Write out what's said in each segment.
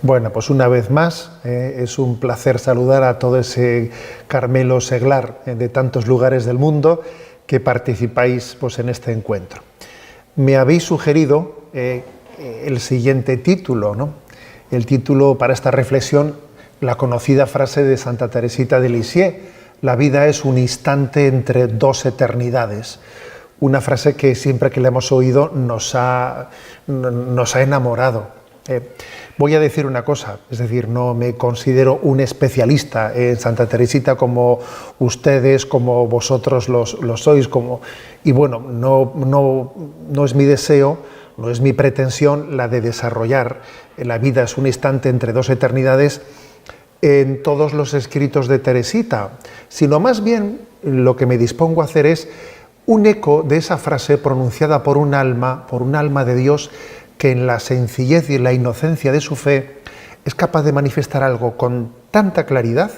Bueno, pues una vez más es un placer saludar a todo ese Carmelo seglar de tantos lugares del mundo que participáis pues, en este encuentro. Me habéis sugerido el siguiente título, ¿no? El título para esta reflexión, la conocida frase de Santa Teresita de Lisieux: la vida es un instante entre dos eternidades. Una frase que siempre que la hemos oído nos ha enamorado. Voy a decir una cosa, es decir, no me considero un especialista en Santa Teresita como ustedes, como vosotros lo sois, y bueno, no es mi deseo, no es mi pretensión la de desarrollar la vida es un instante entre dos eternidades en todos los escritos de Teresita, sino más bien lo que me dispongo a hacer es un eco de esa frase pronunciada por un alma de Dios que en la sencillez y en la inocencia de su fe es capaz de manifestar algo con tanta claridad,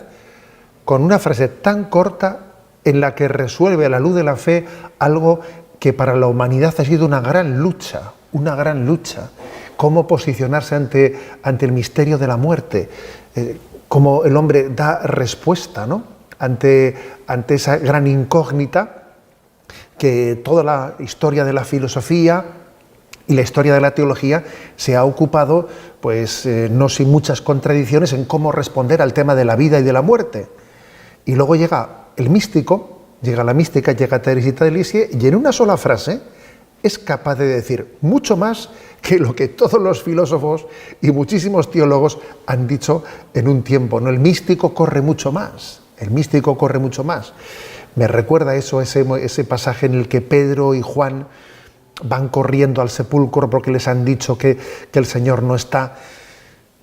con una frase tan corta en la que resuelve a la luz de la fe algo que para la humanidad ha sido una gran lucha, cómo posicionarse ante el misterio de la muerte, cómo el hombre da respuesta, ¿no? ante esa gran incógnita que toda la historia de la filosofía y la historia de la teología se ha ocupado, pues no sin muchas contradicciones, en cómo responder al tema de la vida y de la muerte. Y luego llega el místico, llega Teresita de Lisieux, y en una sola frase es capaz de decir mucho más que lo que todos los filósofos y muchísimos teólogos han dicho en un tiempo, ¿no? El místico corre mucho más. Me recuerda ese pasaje en el que Pedro y Juan van corriendo al sepulcro porque les han dicho que el Señor no está,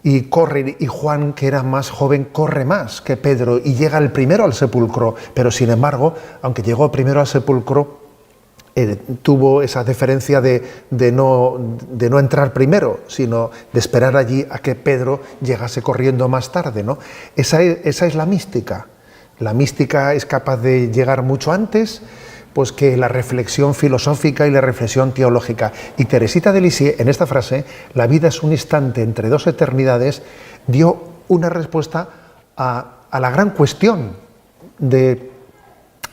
y corren, y Juan, que era más joven, corre más que Pedro y llega el primero al sepulcro, pero sin embargo, aunque llegó primero al sepulcro, tuvo esa deferencia de no entrar primero, sino de esperar allí a que Pedro llegase corriendo más tarde, ¿no? Esa es la mística. La mística es capaz de llegar mucho antes pues que la reflexión filosófica y la reflexión teológica. Y Teresita de Lisieux, en esta frase, la vida es un instante entre dos eternidades, dio una respuesta a la gran cuestión de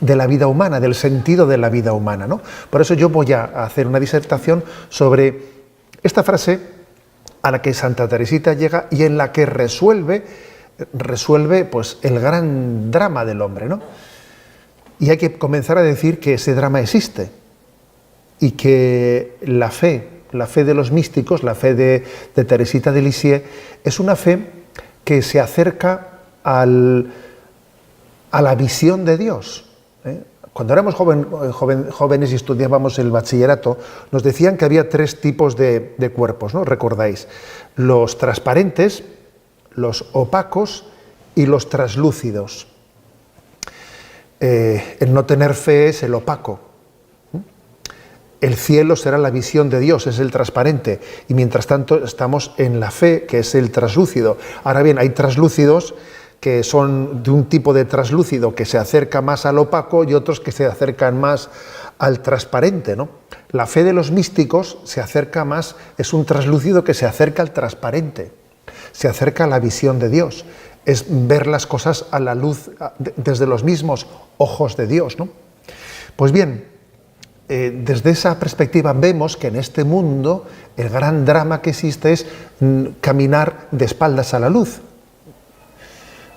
la vida humana, del sentido de la vida humana, ¿no? Por eso yo voy a hacer una disertación sobre esta frase a la que Santa Teresita llega y en la que resuelve pues, el gran drama del hombre, ¿no? Y hay que comenzar a decir que ese drama existe y que la fe de los místicos, la fe de Teresita de Lisieux, es una fe que se acerca a la visión de Dios. Cuando éramos jóvenes y estudiábamos el bachillerato, nos decían que había tres tipos de cuerpos, ¿no? ¿Recordáis? Los transparentes, los opacos y los translúcidos. El no tener fe es el opaco. El cielo será la visión de Dios, es el transparente. Y mientras tanto estamos en la fe, que es el translúcido. Ahora bien, hay translúcidos que son de un tipo de translúcido que se acerca más al opaco y otros que se acercan más al transparente, ¿no? La fe de los místicos se acerca más, es un translúcido que se acerca al transparente, se acerca a la visión de Dios. Es ver las cosas a la luz, desde los mismos ojos de Dios, ¿no? Pues bien, desde esa perspectiva vemos que en este mundo el gran drama que existe es caminar de espaldas a la luz,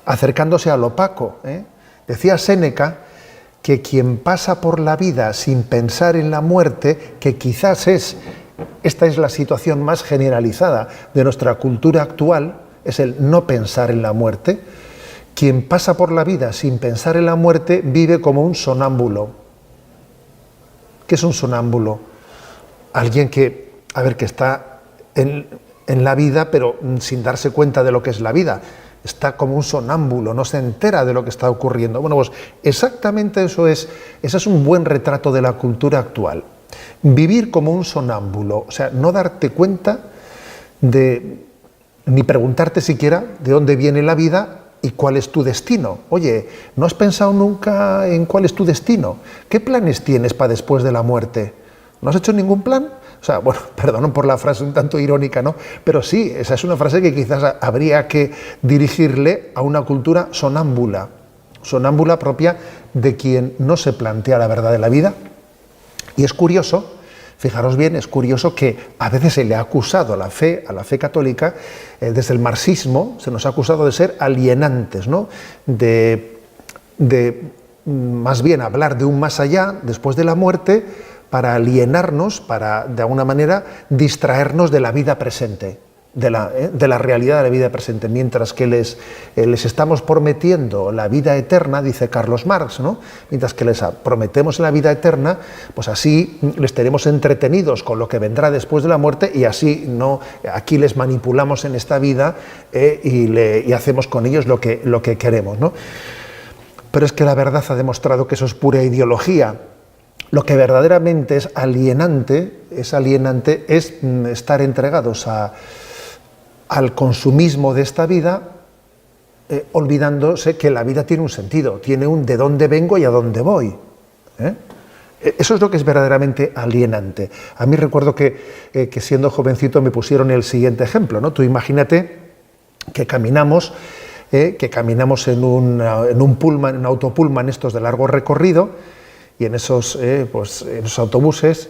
acercándose al opaco. Decía Séneca que quien pasa por la vida sin pensar en la muerte, que quizás esta es la situación más generalizada de nuestra cultura actual, es el no pensar en la muerte. Quien pasa por la vida sin pensar en la muerte vive como un sonámbulo. ¿Qué es un sonámbulo? Alguien que está en la vida, pero sin darse cuenta de lo que es la vida. Está como un sonámbulo, no se entera de lo que está ocurriendo. Bueno, pues exactamente ese es un buen retrato de la cultura actual. Vivir como un sonámbulo, o sea, no darte cuenta ni preguntarte siquiera de dónde viene la vida y cuál es tu destino. Oye, ¿no has pensado nunca en cuál es tu destino? ¿Qué planes tienes para después de la muerte? ¿No has hecho ningún plan? O sea, bueno, perdón por la frase un tanto irónica, ¿no? Pero sí, esa es una frase que quizás habría que dirigirle a una cultura sonámbula propia de quien no se plantea la verdad de la vida. Y es curioso, fijaros bien, es curioso que a veces se le ha acusado a la fe católica, desde el marxismo, se nos ha acusado de ser alienantes, ¿no? De más bien hablar de un más allá, después de la muerte, para alienarnos, para, de alguna manera, distraernos de la vida presente, de la realidad de la vida presente, mientras que les estamos prometiendo la vida eterna, dice Carlos Marx, ¿no? Mientras que les prometemos la vida eterna, pues así les tenemos entretenidos con lo que vendrá después de la muerte, y así no, aquí les manipulamos en esta vida y hacemos con ellos lo que queremos, ¿no? Pero es que la verdad ha demostrado que eso es pura ideología. Lo que verdaderamente es alienante es estar entregados al consumismo de esta vida, olvidándose que la vida tiene un sentido, tiene un de dónde vengo y a dónde voy. Eso es lo que es verdaderamente alienante. A mí recuerdo que siendo jovencito me pusieron el siguiente ejemplo, ¿no? Tú imagínate que caminamos en un pullman, en un autopullman estos de largo recorrido, y en esos autobuses,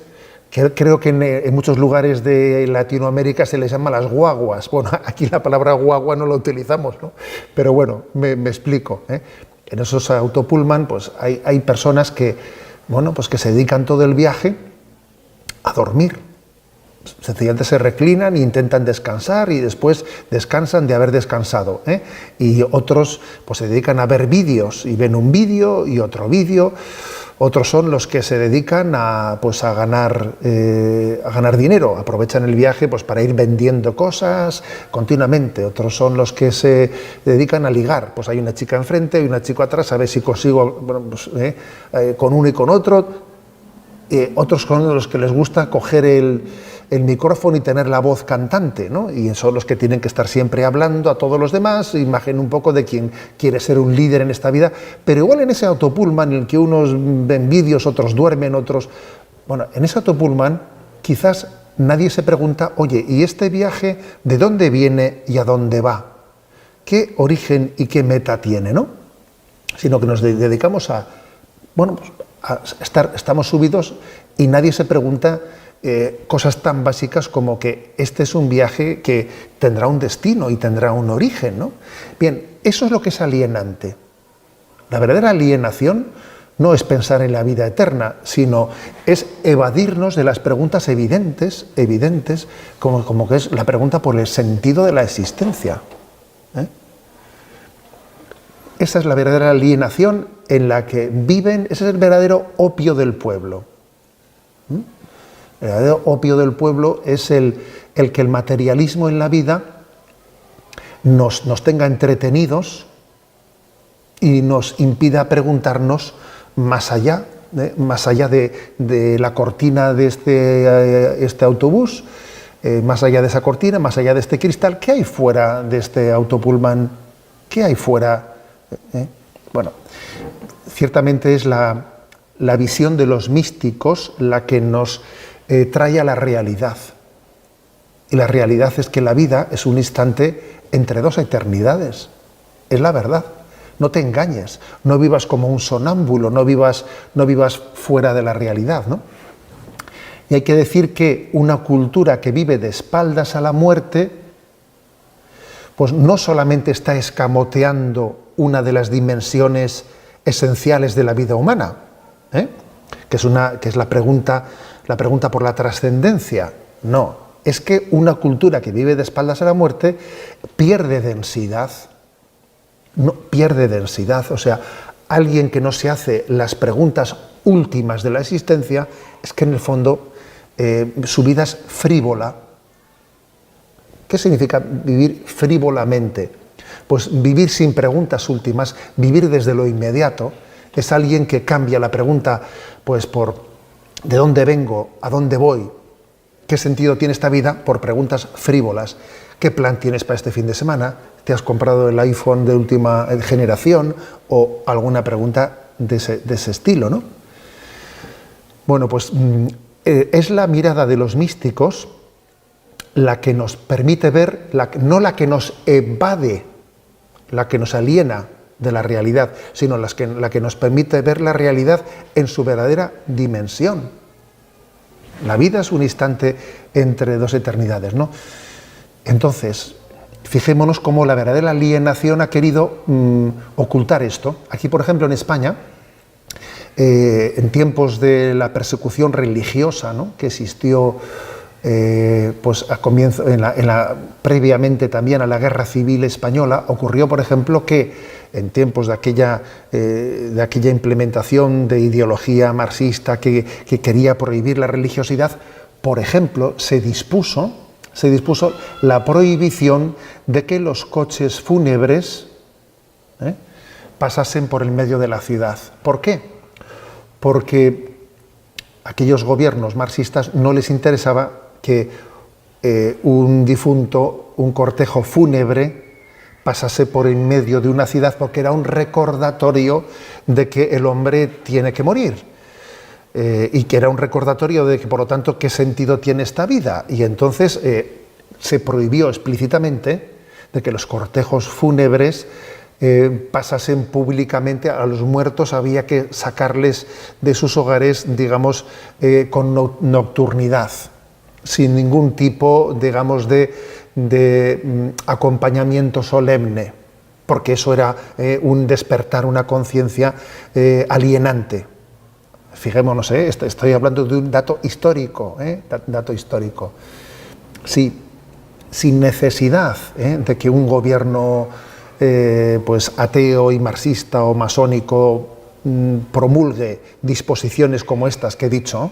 que creo que en muchos lugares de Latinoamérica se les llama las guaguas. Bueno, aquí la palabra guagua no la utilizamos, ¿no? Pero bueno, me explico. En esos autopullman pues hay personas que se dedican todo el viaje a dormir. Sencillamente se reclinan e intentan descansar, y después descansan de haber descansado, Y otros pues se dedican a ver vídeos, y ven un vídeo y otro vídeo. Otros son los que se dedican a ganar dinero, aprovechan el viaje pues para ir vendiendo cosas continuamente. Otros son los que se dedican a ligar, pues hay una chica enfrente y una chica atrás, a ver si consigo con uno y con otro. Otros son los que les gusta coger el micrófono y tener la voz cantante, ¿no? Y son los que tienen que estar siempre hablando a todos los demás, imagen un poco de quien quiere ser un líder en esta vida. Pero igual en ese autopullman en el que unos ven vídeos, otros duermen, otros... Bueno, en ese autopullman quizás nadie se pregunta, oye, ¿y este viaje de dónde viene y a dónde va? ¿Qué origen y qué meta tiene, no? Sino que nos dedicamos estamos subidos y nadie se pregunta cosas tan básicas como que este es un viaje que tendrá un destino y tendrá un origen, ¿no? Bien, eso es lo que es alienante. La verdadera alienación no es pensar en la vida eterna, sino es evadirnos de las preguntas evidentes, como que es la pregunta por el sentido de la existencia. Esa es la verdadera alienación en la que viven, ese es el verdadero opio del pueblo. El verdadero opio del pueblo es el que el materialismo en la vida nos tenga entretenidos y nos impida preguntarnos más allá de la cortina de este autobús, más allá de esa cortina, más allá de este cristal. ¿Qué hay fuera de este autopullman? ¿Qué hay fuera? Bueno, ciertamente es la visión de los místicos la que nos trae a la realidad. Y la realidad es que la vida es un instante entre dos eternidades. Es la verdad. No te engañes. No vivas como un sonámbulo, no vivas fuera de la realidad, ¿no? Y hay que decir que una cultura que vive de espaldas a la muerte, pues no solamente está escamoteando una de las dimensiones esenciales de la vida humana, que es la pregunta por la trascendencia. No, es que una cultura que vive de espaldas a la muerte pierde densidad. No, pierde densidad. O sea, alguien que no se hace las preguntas últimas de la existencia, es que en el fondo su vida es frívola. ¿Qué significa vivir frívolamente? Pues vivir sin preguntas últimas, vivir desde lo inmediato. Es alguien que cambia la pregunta pues por ¿de dónde vengo? ¿A dónde voy? ¿Qué sentido tiene esta vida? Por preguntas frívolas. ¿Qué plan tienes para este fin de semana? ¿Te has comprado el iPhone de última generación? O alguna pregunta de ese estilo, ¿no? Bueno, pues es la mirada de los místicos la que nos permite ver, no la que nos evade, la que nos aliena de la realidad, sino la que nos permite ver la realidad en su verdadera dimensión. La vida es un instante entre dos eternidades, ¿no? Entonces, fijémonos cómo la verdadera alienación ha querido ocultar esto. Aquí, por ejemplo, en España, en tiempos de la persecución religiosa, ¿no?, que existió pues a comienzo, previamente también a la Guerra Civil Española, ocurrió, por ejemplo, que en tiempos de aquella implementación de ideología marxista que quería prohibir la religiosidad, por ejemplo, se dispuso la prohibición de que los coches fúnebres pasasen por el medio de la ciudad. ¿Por qué? Porque a aquellos gobiernos marxistas no les interesaba que un difunto, un cortejo fúnebre, pasase por en medio de una ciudad, porque era un recordatorio de que el hombre tiene que morir. Y que era un recordatorio de que, por lo tanto, ¿qué sentido tiene esta vida? Y entonces se prohibió explícitamente de que los cortejos fúnebres pasasen públicamente. A los muertos había que sacarles de sus hogares, digamos, con nocturnidad, sin ningún tipo, digamos, de acompañamiento solemne, porque eso era un despertar una conciencia alienante. Fijémonos, estoy hablando de un dato histórico, dato histórico. Sí, sin necesidad de que un gobierno pues ateo y marxista o masónico promulgue disposiciones como estas que he dicho,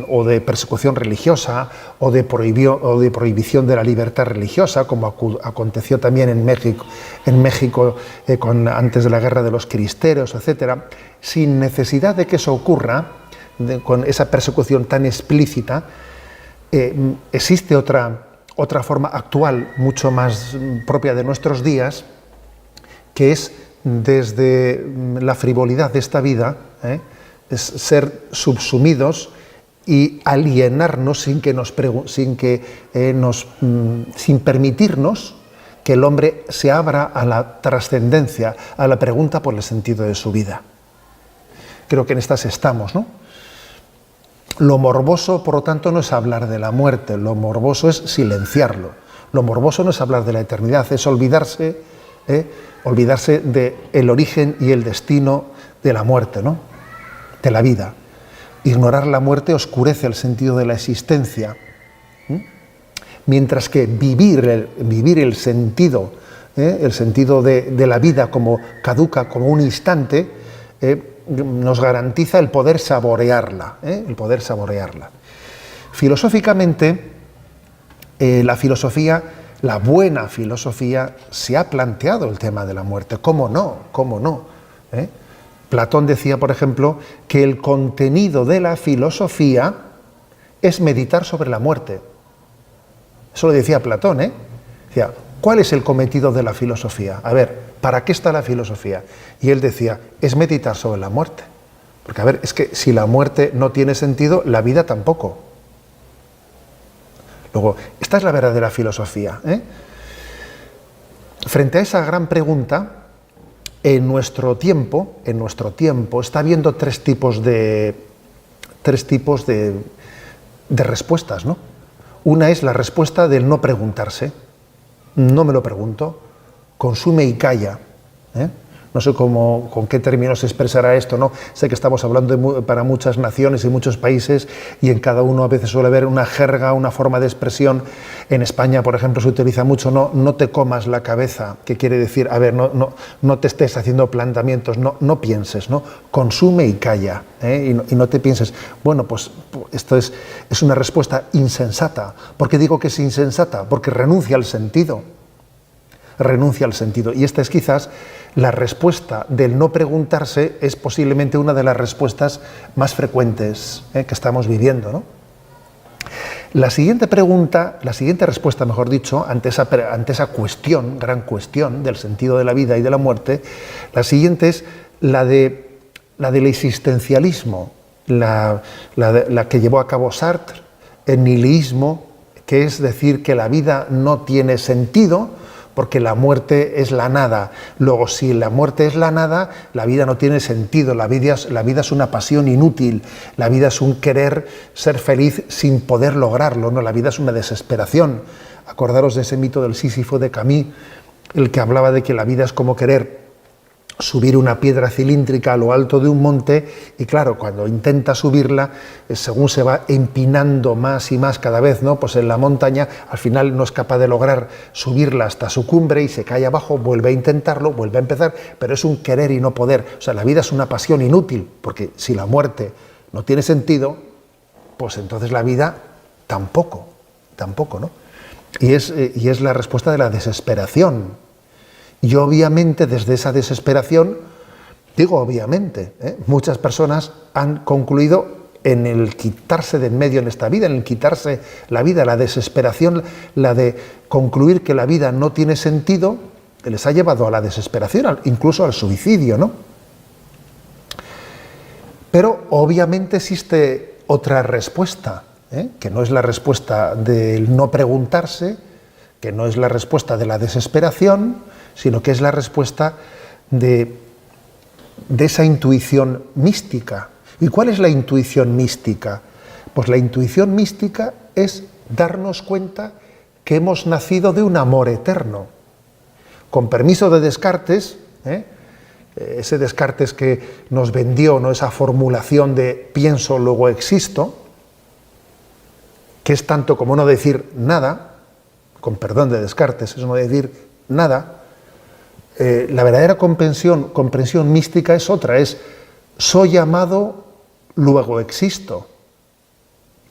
o de persecución religiosa, o de prohibición de la libertad religiosa, como aconteció también en México antes de la Guerra de los Cristeros, etc., sin necesidad de que eso ocurra, con esa persecución tan explícita, existe otra forma actual, mucho más propia de nuestros días, que es desde la frivolidad de esta vida, es ser subsumidos y alienarnos sin permitirnos que el hombre se abra a la trascendencia, a la pregunta por el sentido de su vida. Creo que en estas estamos, ¿no? Lo morboso, por lo tanto, no es hablar de la muerte, lo morboso es silenciarlo. Lo morboso no es hablar de la eternidad, es olvidarse del origen y el destino de la muerte, ¿no?, de la vida. Ignorar la muerte oscurece el sentido de la existencia, mientras que vivir el sentido de la vida como caduca, como un instante, nos garantiza el poder saborearla. Filosóficamente, la buena filosofía, se ha planteado el tema de la muerte. ¿Cómo no? Platón decía, por ejemplo, que el contenido de la filosofía es meditar sobre la muerte. Eso lo decía Platón, Decía, ¿cuál es el cometido de la filosofía? A ver, ¿para qué está la filosofía? Y él decía, es meditar sobre la muerte. Porque, a ver, es que si la muerte no tiene sentido, la vida tampoco. Luego, esta es la verdadera filosofía. Frente a esa gran pregunta, en nuestro tiempo está habiendo tres tipos de respuestas, ¿no? Una es la respuesta del no preguntarse. No me lo pregunto, consume y calla. No sé con qué términos se expresará esto, ¿no? Sé que estamos hablando para muchas naciones y muchos países, y en cada uno a veces suele haber una jerga, una forma de expresión. En España, por ejemplo, se utiliza mucho no te comas la cabeza, que quiere decir, a ver, no te estés haciendo planteamientos, no pienses, ¿no? Consume y calla, y no te pienses. Bueno, pues esto es una respuesta insensata. ¿Por qué digo que es insensata? Porque renuncia al sentido. Y esta es quizás la respuesta del no preguntarse, es posiblemente una de las respuestas más frecuentes que estamos viviendo, ¿no? La siguiente respuesta, mejor dicho, ante esa gran cuestión del sentido de la vida y de la muerte, la siguiente es la del existencialismo. la que llevó a cabo Sartre, el nihilismo, que es decir que la vida no tiene sentido porque la muerte es la nada. Luego, si la muerte es la nada, la vida no tiene sentido, la vida es una pasión inútil, la vida es un querer ser feliz sin poder lograrlo, ¿no? La vida es una desesperación. Acordaros de ese mito del Sísifo de Camus, el que hablaba de que la vida es como querer subir una piedra cilíndrica a lo alto de un monte, y claro, cuando intenta subirla, según se va empinando más y más cada vez, ¿no? Pues en la montaña, al final no es capaz de lograr subirla hasta su cumbre y se cae abajo, vuelve a intentarlo, vuelve a empezar, pero es un querer y no poder. O sea, la vida es una pasión inútil, porque si la muerte no tiene sentido, pues entonces la vida tampoco, ¿no? Y es la respuesta de la desesperación. Y obviamente desde esa desesperación, digo obviamente, muchas personas han concluido en el quitarse de en medio en esta vida, en el quitarse la vida, la desesperación, la de concluir que la vida no tiene sentido, que les ha llevado a la desesperación, incluso al suicidio, ¿no? Pero obviamente existe otra respuesta, que no es la respuesta del no preguntarse, que no es la respuesta de la desesperación, sino que es la respuesta de esa intuición mística. ¿Y cuál es la intuición mística? Pues la intuición mística es darnos cuenta que hemos nacido de un amor eterno. Con permiso de Descartes, ese Descartes que nos vendió, ¿no?, esa formulación de pienso, luego existo, que es tanto como no decir nada, con perdón de Descartes, es no decir nada. La verdadera comprensión mística es otra, es soy amado, luego existo.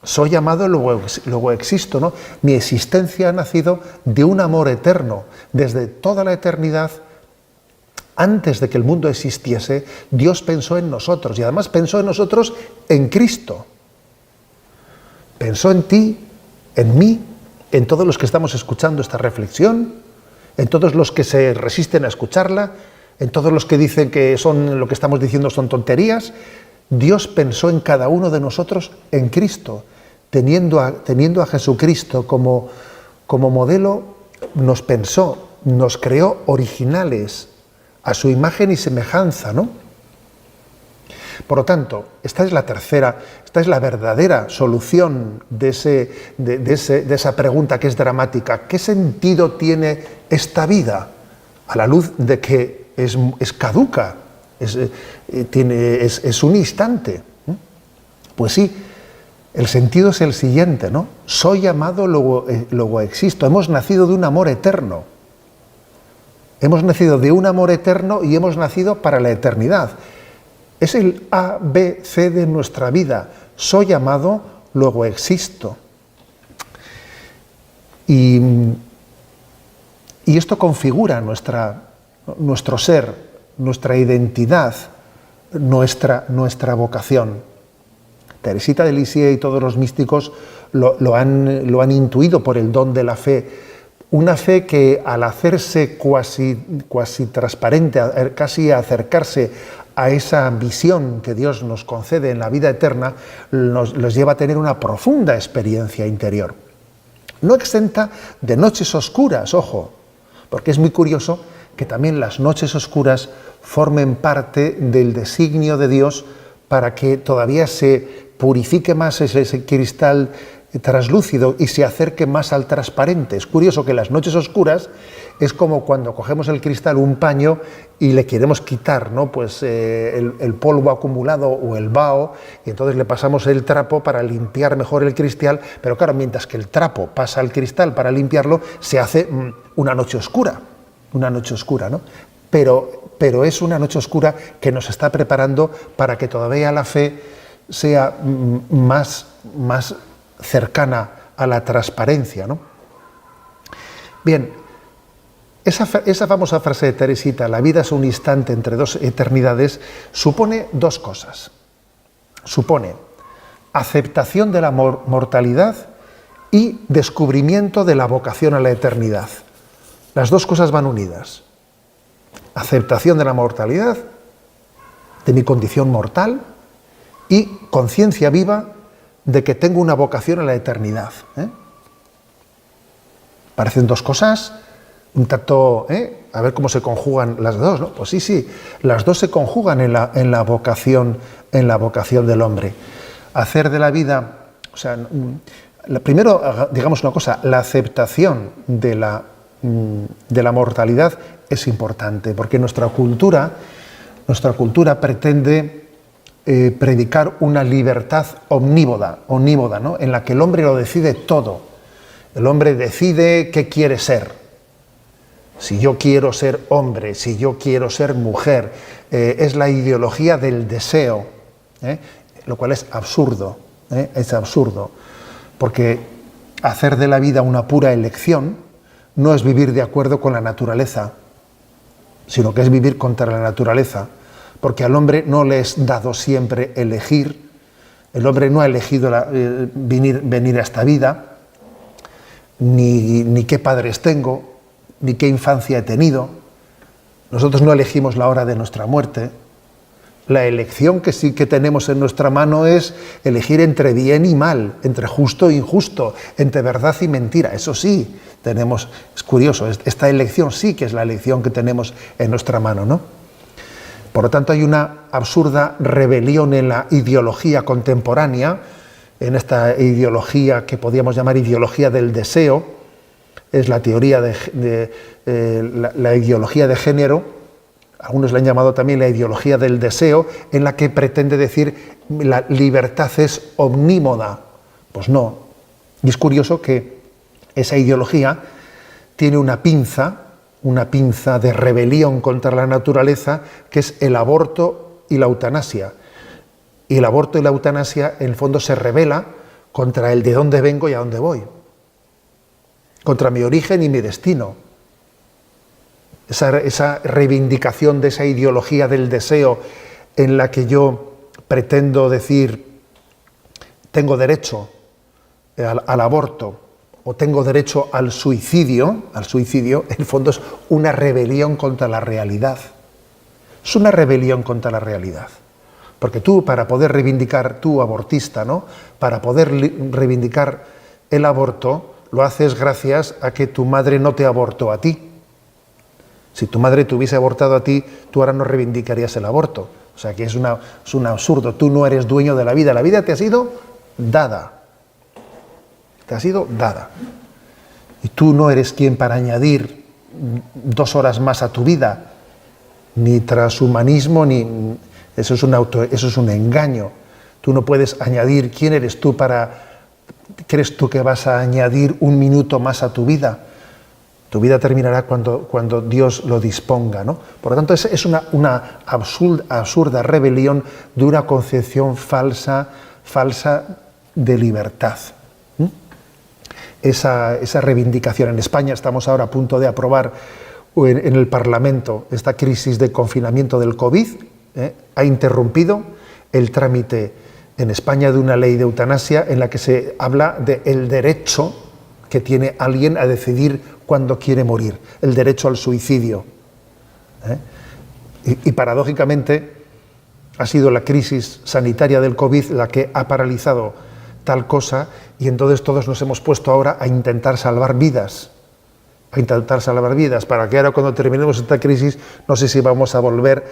Soy amado, luego existo, ¿no? Mi existencia ha nacido de un amor eterno. Desde toda la eternidad, antes de que el mundo existiese, Dios pensó en nosotros, y además pensó en nosotros en Cristo. Pensó en ti, en mí, en todos los que estamos escuchando esta reflexión, en todos los que se resisten a escucharla, en todos los que dicen que lo que estamos diciendo son tonterías. Dios pensó en cada uno de nosotros en Cristo, teniendo a Jesucristo como modelo, nos pensó, nos creó originales, a su imagen y semejanza, ¿no? Por lo tanto, esta es la verdadera solución de esa pregunta que es dramática. ¿Qué sentido tiene esta vida? A la luz de que es caduca, es un instante. Pues sí, el sentido es el siguiente, ¿no? Soy amado, luego existo. Hemos nacido de un amor eterno. Hemos nacido de un amor eterno y hemos nacido para la eternidad. Es el A, B, C de nuestra vida. Soy amado, luego existo. Y esto configura nuestro ser, nuestra identidad, nuestra vocación. Teresita de Lisieux y todos los místicos lo han intuido por el don de la fe. Una fe que al hacerse cuasi transparente, casi acercarse a esa visión que Dios nos concede en la vida eterna, los lleva a tener una profunda experiencia interior. No exenta de noches oscuras, ojo, porque es muy curioso que también las noches oscuras formen parte del designio de Dios para que todavía se purifique más ese cristal traslúcido y se acerque más al transparente. Es curioso que las noches oscuras es como cuando cogemos el cristal, un paño, y le queremos quitar, ¿no?, pues el polvo acumulado o el vaho, y entonces le pasamos el trapo para limpiar mejor el cristal, pero claro, mientras que el trapo pasa al cristal para limpiarlo, se hace una noche oscura, ¿no? Pero es una noche oscura que nos está preparando para que todavía la fe sea más cercana a la transparencia, ¿no? Bien, esa famosa frase de Teresita, la vida es un instante entre dos eternidades, supone dos cosas. Supone aceptación de la mortalidad y descubrimiento de la vocación a la eternidad. Las dos cosas van unidas. Aceptación de la mortalidad, de mi condición mortal, y conciencia viva de que tengo una vocación a la eternidad. Parecen dos cosas, un tanto, a ver cómo se conjugan las dos, ¿no? Pues sí, las dos se conjugan en la vocación del hombre. Hacer de la vida, o sea, primero, digamos una cosa, la aceptación de la mortalidad es importante, porque nuestra cultura pretende predicar una libertad omnívoda, ¿no? En la que el hombre lo decide todo. El hombre decide qué quiere ser. Si yo quiero ser hombre, si yo quiero ser mujer, es la ideología del deseo, lo cual es absurdo, porque hacer de la vida una pura elección no es vivir de acuerdo con la naturaleza, sino que es vivir contra la naturaleza, porque al hombre no le es dado siempre elegir, el hombre no ha elegido venir a esta vida, ni qué padres tengo, ni qué infancia he tenido. Nosotros no elegimos la hora de nuestra muerte. La elección que sí que tenemos en nuestra mano es elegir entre bien y mal, entre justo e injusto, entre verdad y mentira. Eso sí, tenemos, es curioso, esta elección sí que es la elección que tenemos en nuestra mano, ¿no? Por lo tanto, hay una absurda rebelión en la ideología contemporánea, en esta ideología que podríamos llamar ideología del deseo, es la teoría la ideología de género, algunos la han llamado también la ideología del deseo, en la que pretende decir la libertad es omnímoda. Pues no. Y es curioso que esa ideología tiene una pinza de rebelión contra la naturaleza, que es el aborto y la eutanasia. Y el aborto y la eutanasia, en el fondo, se rebela contra el de dónde vengo y a dónde voy, contra mi origen y mi destino. Esa reivindicación de esa ideología del deseo en la que yo pretendo decir tengo derecho al aborto o tengo derecho al suicidio, en el fondo es una rebelión contra la realidad. Es una rebelión contra la realidad. Porque tú, para poder reivindicar, tú abortista, ¿no? Para poder reivindicar el aborto, lo haces gracias a que tu madre no te abortó a ti. Si tu madre te hubiese abortado a ti, tú ahora no reivindicarías el aborto. O sea que es un absurdo. Tú no eres dueño de la vida te ha sido dada. Te ha sido dada. Y tú no eres quien para añadir 2 horas más a tu vida, ni transhumanismo, ni... Eso es un engaño. Tú no puedes añadir. ¿Quién eres tú ¿Crees tú que vas a añadir 1 minuto más a tu vida? Tu vida terminará cuando Dios lo disponga, ¿no? Por lo tanto, es una absurda rebelión de una concepción falsa de libertad. Esa reivindicación. En España estamos ahora a punto de aprobar en el Parlamento esta crisis de confinamiento del COVID. Ha interrumpido el trámite en España de una ley de eutanasia en la que se habla del derecho que tiene alguien a decidir cuándo quiere morir, el derecho al suicidio. Y paradójicamente ha sido la crisis sanitaria del COVID la que ha paralizado tal cosa, y entonces todos nos hemos puesto ahora a intentar salvar vidas, para que ahora cuando terminemos esta crisis, no sé si vamos a volver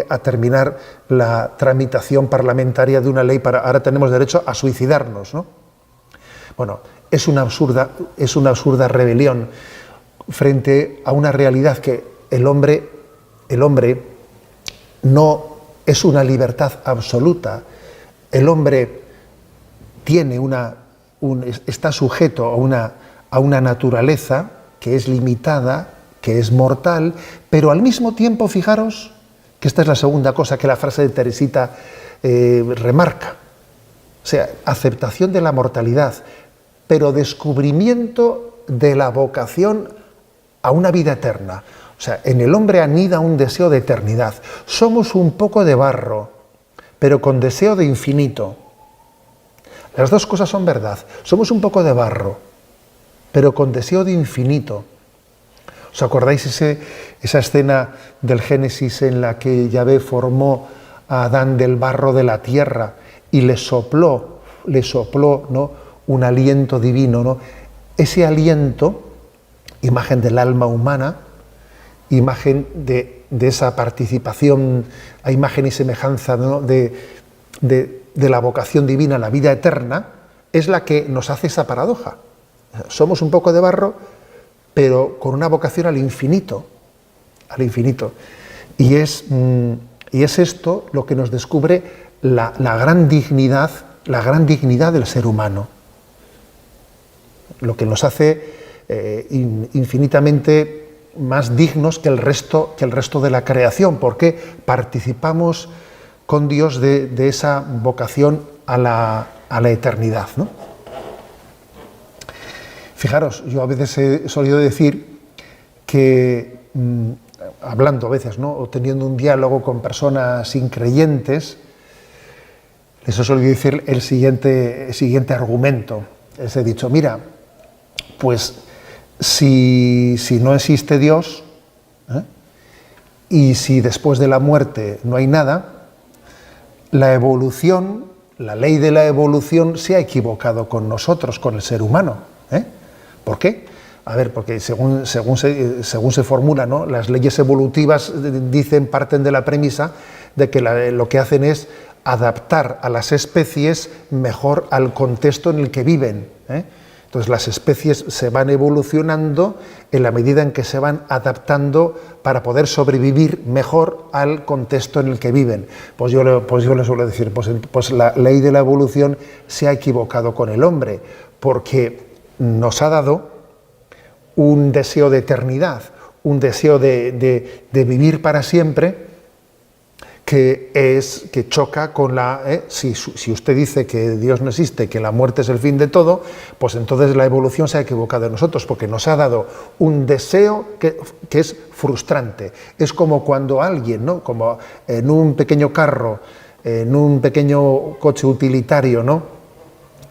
a terminar la tramitación parlamentaria de una ley ahora tenemos derecho a suicidarnos, ¿no? Bueno, es una absurda rebelión frente a una realidad que el hombre no es una libertad absoluta. El hombre tiene está sujeto a una naturaleza que es limitada, que es mortal, pero al mismo tiempo, fijaros, que esta es la segunda cosa que la frase de Teresita remarca. O sea, aceptación de la mortalidad, pero descubrimiento de la vocación a una vida eterna. O sea, en el hombre anida un deseo de eternidad. Somos un poco de barro, pero con deseo de infinito. Las dos cosas son verdad. Somos un poco de barro, pero con deseo de infinito. ¿Os acordáis esa escena del Génesis en la que Yahvé formó a Adán del barro de la tierra y le sopló, ¿no?, un aliento divino, ¿no? Ese aliento, imagen del alma humana, imagen de esa participación, a imagen y semejanza, ¿no?, de la vocación divina, la vida eterna, es la que nos hace esa paradoja. Somos un poco de barro, pero con una vocación al infinito, al infinito. Y es esto lo que nos descubre la gran dignidad del ser humano. Lo que nos hace infinitamente más dignos que el resto de la creación, porque participamos con Dios de esa vocación a la eternidad, ¿no? Fijaros, yo a veces he solido decir que, hablando a veces, ¿no?, o teniendo un diálogo con personas increyentes, les he solido decir el siguiente argumento. Les he dicho, mira, pues si no existe Dios, y si después de la muerte no hay nada, la evolución, la ley de la evolución se ha equivocado con nosotros, con el ser humano. ¿Por qué? A ver, porque según se formula, ¿no?, las leyes evolutivas parten de la premisa de que lo que hacen es adaptar a las especies mejor al contexto en el que viven. Entonces las especies se van evolucionando en la medida en que se van adaptando para poder sobrevivir mejor al contexto en el que viven. Pues yo le suelo decir, pues la ley de la evolución se ha equivocado con el hombre, porque nos ha dado un deseo de eternidad, un deseo de vivir para siempre, que choca con si usted dice que Dios no existe, que la muerte es el fin de todo, pues entonces la evolución se ha equivocado de nosotros, porque nos ha dado un deseo que es frustrante. Es como cuando alguien, ¿no?, como en un pequeño carro, en un pequeño coche utilitario, ¿no?,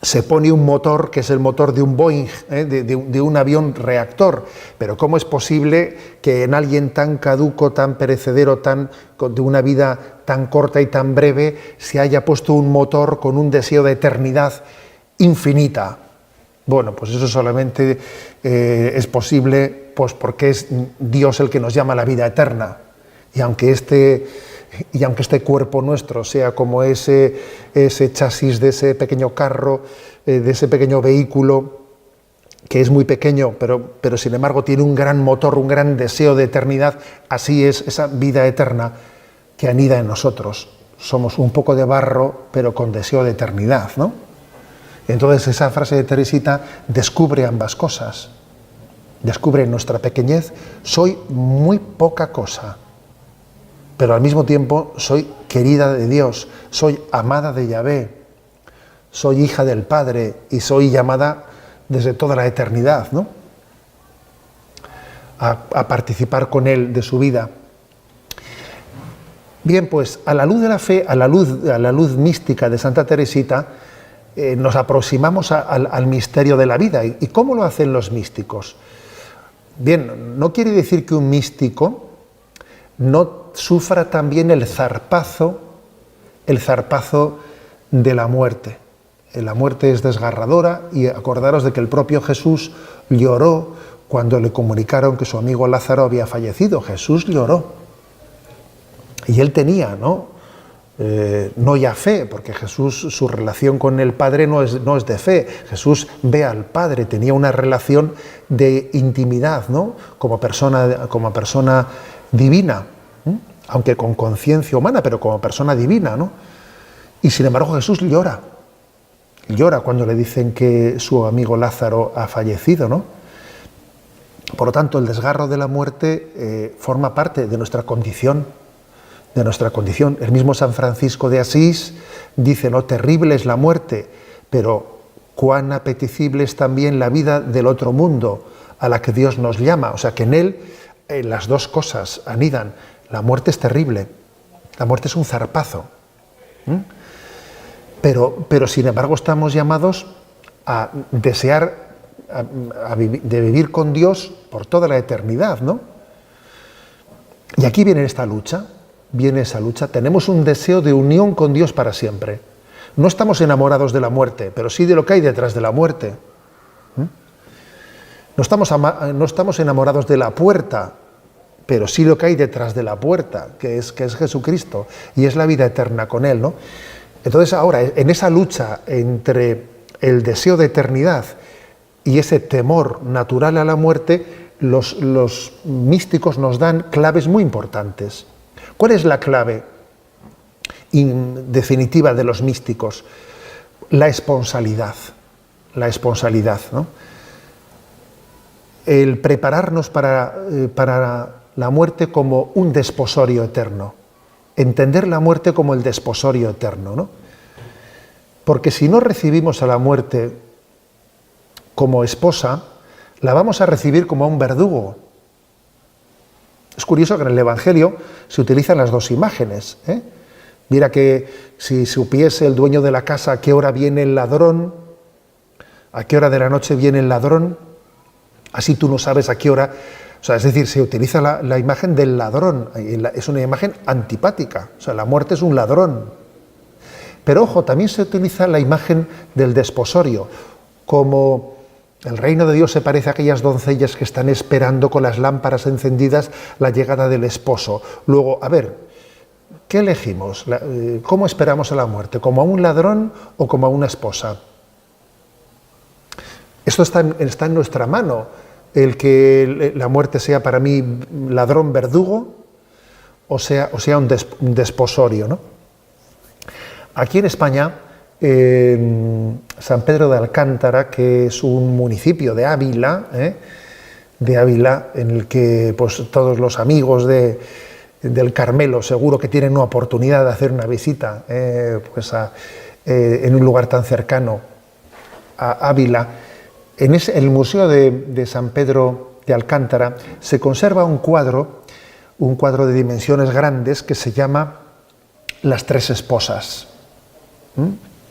se pone un motor que es el motor de un Boeing, de un avión reactor. Pero ¿cómo es posible que en alguien tan caduco, tan perecedero, de una vida tan corta y tan breve, se haya puesto un motor con un deseo de eternidad infinita? Bueno, pues eso solamente es posible pues porque es Dios el que nos llama a la vida eterna. Y aunque este cuerpo nuestro sea como ese chasis de ese pequeño carro, de ese pequeño vehículo, que es muy pequeño, pero sin embargo tiene un gran motor, un gran deseo de eternidad, así es esa vida eterna que anida en nosotros. Somos un poco de barro, pero con deseo de eternidad, ¿no? Entonces esa frase de Teresita descubre ambas cosas. Descubre en nuestra pequeñez, soy muy poca cosa, pero al mismo tiempo soy querida de Dios, soy amada de Yahvé, soy hija del Padre y soy llamada desde toda la eternidad, ¿no?, a participar con Él de su vida. Bien, pues a la luz de la fe, a la luz mística de Santa Teresita, nos aproximamos al misterio de la vida. ¿Y cómo lo hacen los místicos? Bien, no quiere decir que un místico no sufra también el zarpazo de la muerte. La muerte es desgarradora y acordaros de que el propio Jesús lloró cuando le comunicaron que su amigo Lázaro había fallecido. Jesús lloró. Y él tenía, no ya fe, porque Jesús, su relación con el Padre no es de fe. Jesús ve al Padre, tenía una relación de intimidad, ¿no?, como persona divina, aunque con conciencia humana, pero como persona divina, ¿no? Y sin embargo Jesús llora cuando le dicen que su amigo Lázaro ha fallecido, ¿no? Por lo tanto, el desgarro de la muerte forma parte de nuestra condición. El mismo San Francisco de Asís dice, no, terrible es la muerte, pero cuán apetecible es también la vida del otro mundo, a la que Dios nos llama. O sea que en él las dos cosas anidan. La muerte es terrible, la muerte es un zarpazo. Pero sin embargo estamos llamados a desear de vivir con Dios por toda la eternidad, ¿no? Y aquí viene esa lucha. Tenemos un deseo de unión con Dios para siempre. No estamos enamorados de la muerte, pero sí de lo que hay detrás de la muerte. No estamos enamorados de la puerta, pero sí lo que hay detrás de la puerta, que es Jesucristo, y es la vida eterna con Él, ¿no? Entonces ahora, en esa lucha entre el deseo de eternidad y ese temor natural a la muerte, los místicos nos dan claves muy importantes. ¿Cuál es la clave definitiva de los místicos? La esponsalidad, ¿no? El prepararnos para la muerte como un desposorio eterno. Entender la muerte como el desposorio eterno, ¿no? Porque si no recibimos a la muerte como esposa, la vamos a recibir como a un verdugo. Es curioso que en el Evangelio se utilizan las dos imágenes, ¿eh? Mira que si supiese el dueño de la casa a qué hora viene el ladrón, a qué hora de la noche viene el ladrón, así tú no sabes a qué hora. O sea, es decir, se utiliza la imagen del ladrón, es una imagen antipática, o sea, la muerte es un ladrón. Pero ojo, también se utiliza la imagen del desposorio, como el reino de Dios se parece a aquellas doncellas que están esperando con las lámparas encendidas la llegada del esposo. Luego, a ver, ¿qué elegimos? ¿Cómo esperamos a la muerte? ¿Como a un ladrón o como a una esposa? Esto está en nuestra mano. El que la muerte sea para mí ladrón verdugo o sea un desposorio, ¿no? Aquí en España, San Pedro de Alcántara, que es un municipio de Ávila, en el que pues, todos los amigos del Carmelo seguro que tienen una oportunidad de hacer una visita en un lugar tan cercano a Ávila. En el Museo de San Pedro de Alcántara se conserva un cuadro de dimensiones grandes que se llama Las Tres Esposas.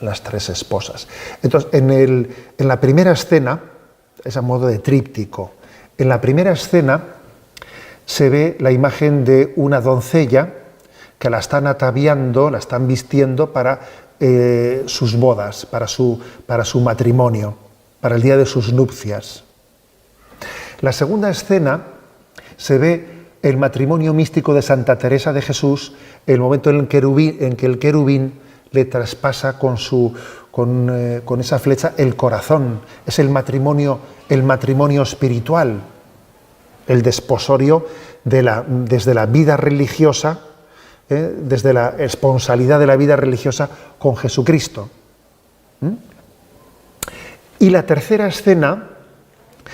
Las Tres Esposas. Entonces, en la primera escena, es a modo de tríptico, en la primera escena se ve la imagen de una doncella que la están ataviando, la están vistiendo para sus bodas, para su matrimonio, para el día de sus nupcias. La segunda escena se ve el matrimonio místico de Santa Teresa de Jesús, el momento en que el querubín le traspasa con esa flecha el corazón. Es el matrimonio espiritual, el desposorio desde la vida religiosa, desde la esponsalidad de la vida religiosa con Jesucristo. Y la tercera escena,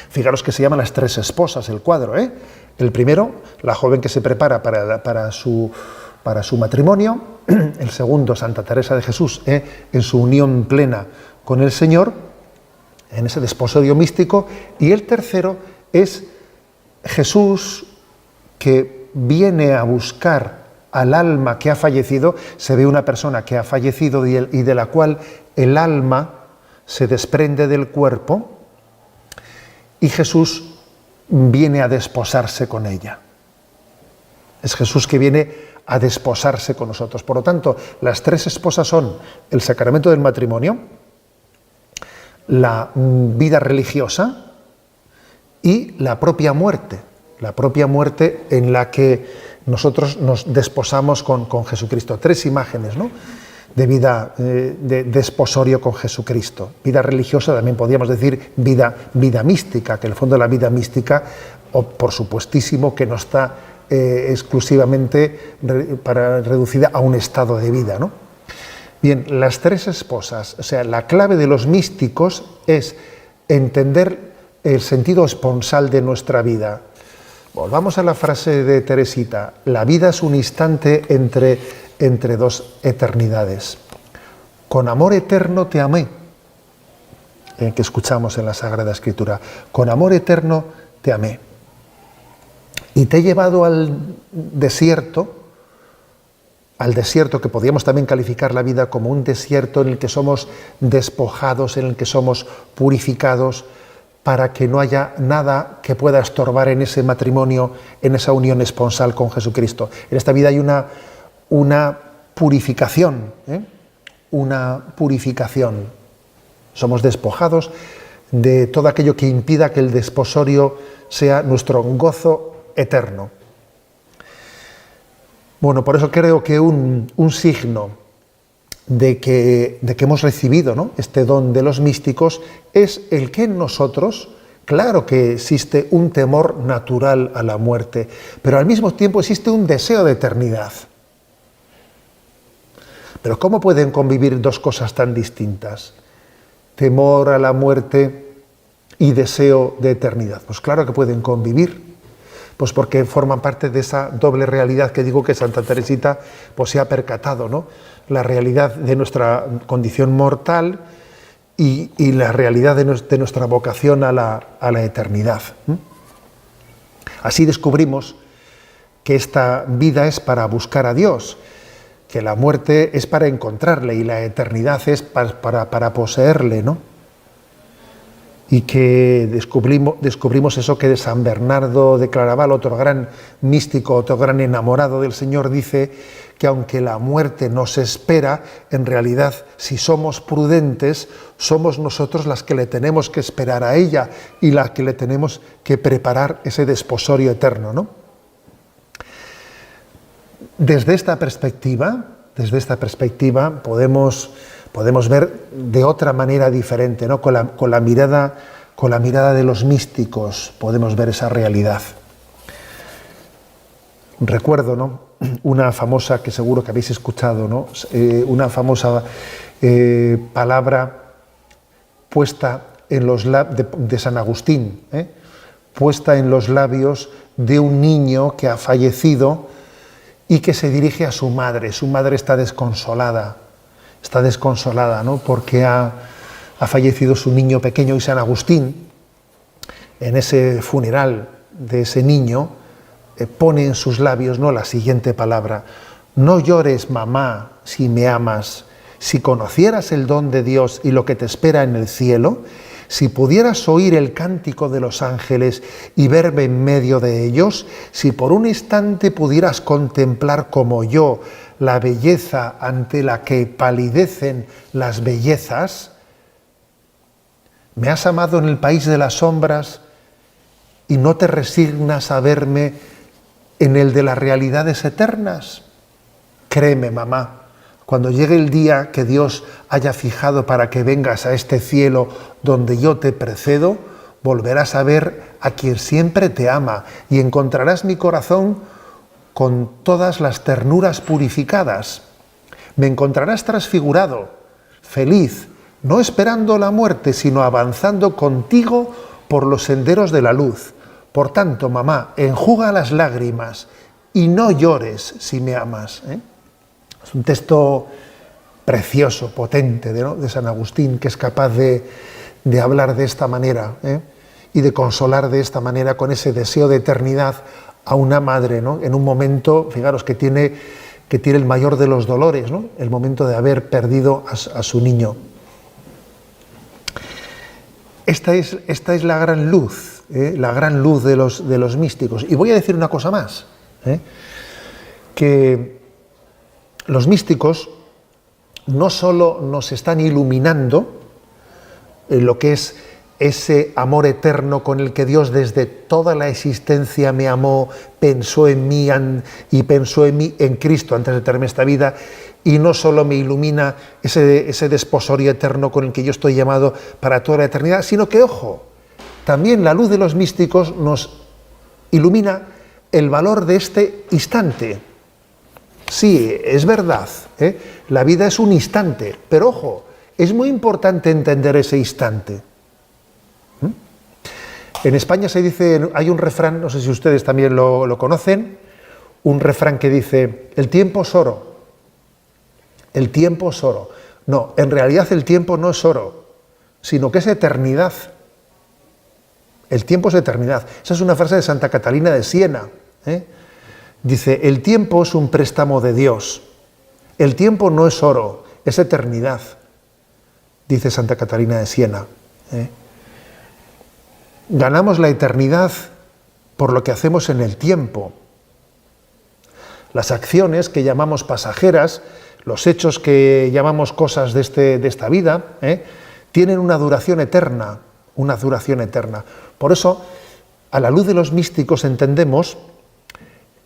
fijaros que se llaman Las Tres Esposas el cuadro, ¿eh? El primero, la joven que se prepara para su matrimonio. El segundo, Santa Teresa de Jesús, en su unión plena con el Señor, en ese desposorio místico. Y el tercero es Jesús, que viene a buscar al alma que ha fallecido. Se ve una persona que ha fallecido y de la cual el alma se desprende del cuerpo, y Jesús viene a desposarse con ella. Es Jesús que viene a desposarse con nosotros. Por lo tanto, las tres esposas son el sacramento del matrimonio, la vida religiosa y la propia muerte en la que nosotros nos desposamos con Jesucristo. Tres imágenes, ¿no?, de vida, de desposorio con Jesucristo. Vida religiosa, también podríamos decir vida mística, que en el fondo la vida mística, por supuestísimo, que no está exclusivamente reducida a un estado de vida, ¿no? Bien, las tres esposas, o sea, la clave de los místicos es entender el sentido esponsal de nuestra vida. Volvamos a la frase de Teresita: la vida es un instante entre dos eternidades. Con amor eterno te amé, que escuchamos en la Sagrada Escritura. Con amor eterno te amé. Y te he llevado al desierto, que podríamos también calificar la vida como un desierto en el que somos despojados, en el que somos purificados, para que no haya nada que pueda estorbar en ese matrimonio, en esa unión esponsal con Jesucristo. En esta vida hay una purificación, una purificación. Somos despojados de todo aquello que impida que el desposorio sea nuestro gozo eterno. Bueno, por eso creo que un signo de que hemos recibido, ¿no?, este don de los místicos es el que en nosotros, claro que existe un temor natural a la muerte, pero al mismo tiempo existe un deseo de eternidad. Pero ¿cómo pueden convivir dos cosas tan distintas? Temor a la muerte y deseo de eternidad. Pues claro que pueden convivir, pues porque forman parte de esa doble realidad que digo que Santa Teresita pues se ha percatado, ¿no? La realidad de nuestra condición mortal y la realidad de nuestra vocación a la eternidad. Así descubrimos que esta vida es para buscar a Dios, que la muerte es para encontrarle y la eternidad es para poseerle, ¿no? Y que descubrimos eso que de San Bernardo de Claraval, otro gran místico, otro gran enamorado del Señor, dice que aunque la muerte nos espera, en realidad, si somos prudentes, somos nosotros las que le tenemos que esperar a ella y las que le tenemos que preparar ese desposorio eterno, ¿no? Desde esta perspectiva podemos ver de otra manera diferente, ¿no? Con la mirada de los místicos podemos ver esa realidad. Recuerdo, ¿no?, una famosa, que seguro que habéis escuchado, ¿no?, una famosa palabra puesta en los de San Agustín, puesta en los labios de un niño que ha fallecido y que se dirige a su madre. Su madre está desconsolada, ¿no?, porque ha fallecido su niño pequeño, y San Agustín, en ese funeral de ese niño, pone en sus labios, ¿no?, la siguiente palabra: no llores, mamá, si me amas. Si conocieras el don de Dios y lo que te espera en el cielo, si pudieras oír el cántico de los ángeles y verme en medio de ellos, si por un instante pudieras contemplar como yo la belleza ante la que palidecen las bellezas, me has amado en el país de las sombras y no te resignas a verme en el de las realidades eternas. Créeme, mamá, cuando llegue el día que Dios haya fijado para que vengas a este cielo donde yo te precedo, volverás a ver a quien siempre te ama y encontrarás mi corazón con todas las ternuras purificadas. Me encontrarás transfigurado, feliz, no esperando la muerte, sino avanzando contigo por los senderos de la luz. Por tanto, mamá, enjuga las lágrimas y no llores si me amas. Es un texto precioso, potente, ¿no?, de San Agustín, que es capaz de hablar de esta manera, y de consolar de esta manera, con ese deseo de eternidad, a una madre, ¿no?, en un momento, fijaros, que tiene el mayor de los dolores, ¿no?, el momento de haber perdido a su niño. Esta es la gran luz, la gran luz de los místicos. Y voy a decir una cosa más, que los místicos no solo nos están iluminando en lo que es ese amor eterno con el que Dios desde toda la existencia me amó, pensó en mí y pensó en mí en Cristo antes de tenerme esta vida, y no solo me ilumina ese desposorio eterno con el que yo estoy llamado para toda la eternidad, sino que, ojo, también la luz de los místicos nos ilumina el valor de este instante. Sí, es verdad, la vida es un instante, pero ojo, es muy importante entender ese instante. En España se dice, hay un refrán, no sé si ustedes también lo conocen, un refrán que dice: el tiempo es oro. El tiempo es oro. No, en realidad el tiempo no es oro, sino que es eternidad. El tiempo es eternidad. Esa es una frase de Santa Catalina de Siena. Dice: el tiempo es un préstamo de Dios. El tiempo no es oro, es eternidad, dice Santa Catalina de Siena. Ganamos la eternidad por lo que hacemos en el tiempo. Las acciones que llamamos pasajeras los hechos que llamamos cosas de esta vida, tienen una duración eterna, una duración eterna. Por eso, a la luz de los místicos entendemos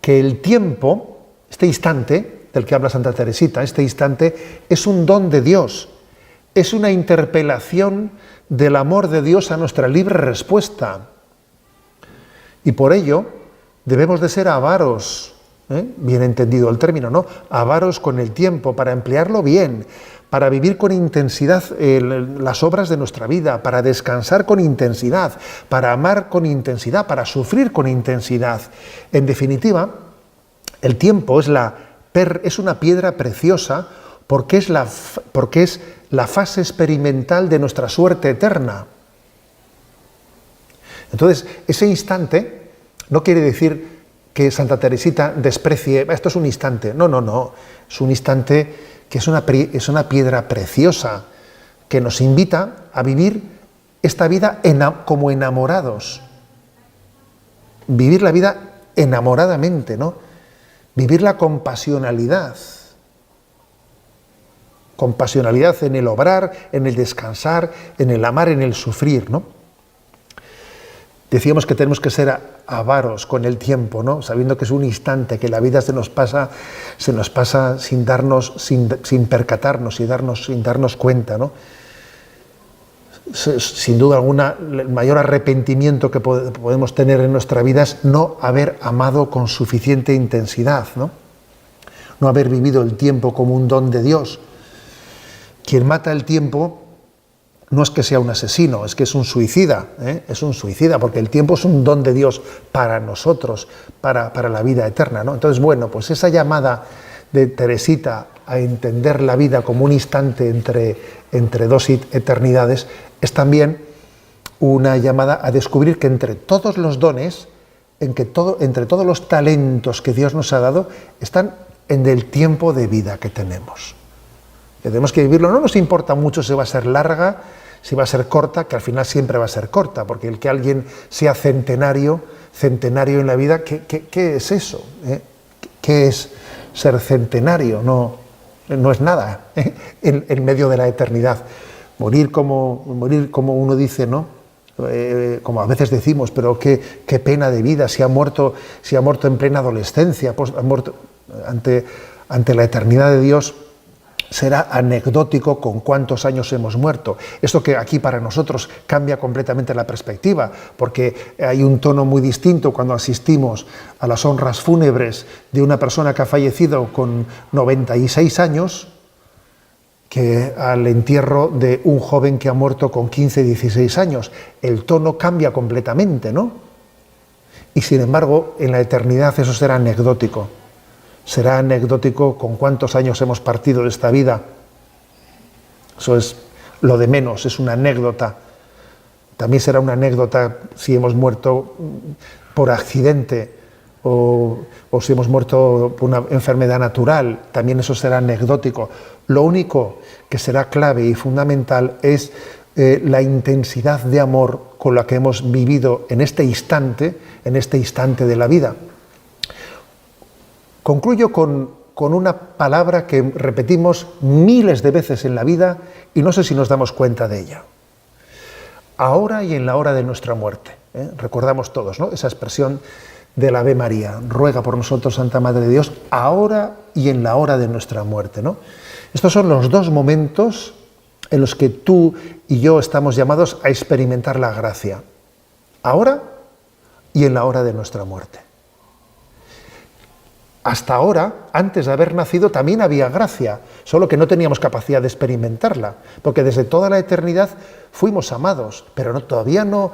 que el tiempo, este instante del que habla Santa Teresita, este instante es un don de Dios, es una interpelación del amor de Dios a nuestra libre respuesta. Y por ello debemos de ser avaros, bien entendido el término, ¿no? Avaros con el tiempo, para emplearlo bien, para vivir con intensidad las obras de nuestra vida, para descansar con intensidad, para amar con intensidad, para sufrir con intensidad. En definitiva, el tiempo es una piedra preciosa porque es la fase experimental de nuestra suerte eterna. Entonces, ese instante no quiere decir que Santa Teresita desprecie, esto es un instante. No, es un instante que es una piedra preciosa que nos invita a vivir esta vida como enamorados. Vivir la vida enamoradamente, ¿no? Vivirla con pasionalidad. Con pasionalidad en el obrar, en el descansar, en el amar, en el sufrir, ¿no? Decíamos que tenemos que ser avaros con el tiempo, ¿no? Sabiendo que es un instante, que la vida se nos pasa sin percatarnos, sin darnos cuenta, ¿no? Sin duda alguna, el mayor arrepentimiento que podemos tener en nuestra vida es no haber amado con suficiente intensidad, ¿no? No haber vivido el tiempo como un don de Dios. Quien mata el tiempo no es que sea un asesino, es que es un suicida, es un suicida, porque el tiempo es un don de Dios para nosotros, para la vida eterna, ¿no? Entonces, bueno, pues esa llamada de Teresita a entender la vida como un instante entre dos eternidades es también una llamada a descubrir que entre todos los dones, entre todos los talentos que Dios nos ha dado, están en el tiempo de vida que tenemos. Tenemos que vivirlo, no nos importa mucho si va a ser larga, si va a ser corta, que al final siempre va a ser corta, porque el que alguien sea centenario en la vida, ¿qué es eso? ¿Qué es ser centenario? No es nada, en medio de la eternidad. Morir como uno dice, ¿no? Como a veces decimos, pero qué pena de vida, si ha muerto en plena adolescencia, pues ha muerto ante la eternidad de Dios. Será anecdótico con cuántos años hemos muerto. Esto que aquí para nosotros cambia completamente la perspectiva, porque hay un tono muy distinto cuando asistimos a las honras fúnebres de una persona que ha fallecido con 96 años, que al entierro de un joven que ha muerto con 15, 16 años. El tono cambia completamente, ¿no? Y sin embargo, en la eternidad eso será anecdótico. Será anecdótico con cuántos años hemos partido de esta vida. Eso es lo de menos, es una anécdota. También será una anécdota si hemos muerto por accidente o si hemos muerto por una enfermedad natural. También eso será anecdótico. Lo único que será clave y fundamental es la intensidad de amor con la que hemos vivido en este instante de la vida. Concluyo con una palabra que repetimos miles de veces en la vida y no sé si nos damos cuenta de ella. Ahora y en la hora de nuestra muerte. Recordamos todos, ¿no? Esa expresión del Ave María. Ruega por nosotros, Santa Madre de Dios, ahora y en la hora de nuestra muerte, ¿no? Estos son los dos momentos en los que tú y yo estamos llamados a experimentar la gracia. Ahora y en la hora de nuestra muerte. Hasta ahora, antes de haber nacido, también había gracia, solo que no teníamos capacidad de experimentarla, porque desde toda la eternidad fuimos amados, pero todavía no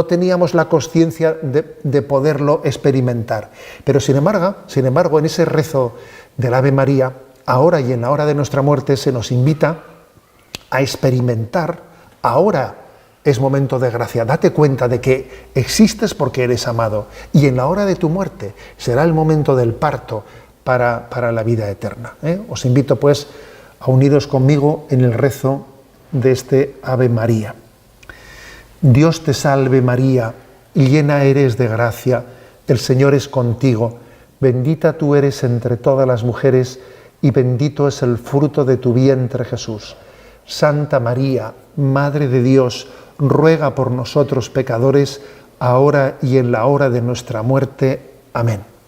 teníamos la consciencia de poderlo experimentar. Pero sin embargo, en ese rezo del Ave María, ahora y en la hora de nuestra muerte, se nos invita a experimentar. Ahora es momento de gracia. Date cuenta de que existes porque eres amado. Y en la hora de tu muerte será el momento del parto para la vida eterna. Os invito pues a uniros conmigo en el rezo de este Ave María. Dios te salve María, llena eres de gracia, el Señor es contigo. Bendita tú eres entre todas las mujeres y bendito es el fruto de tu vientre, Jesús. Santa María, Madre de Dios, ruega por nosotros pecadores, ahora y en la hora de nuestra muerte. Amén.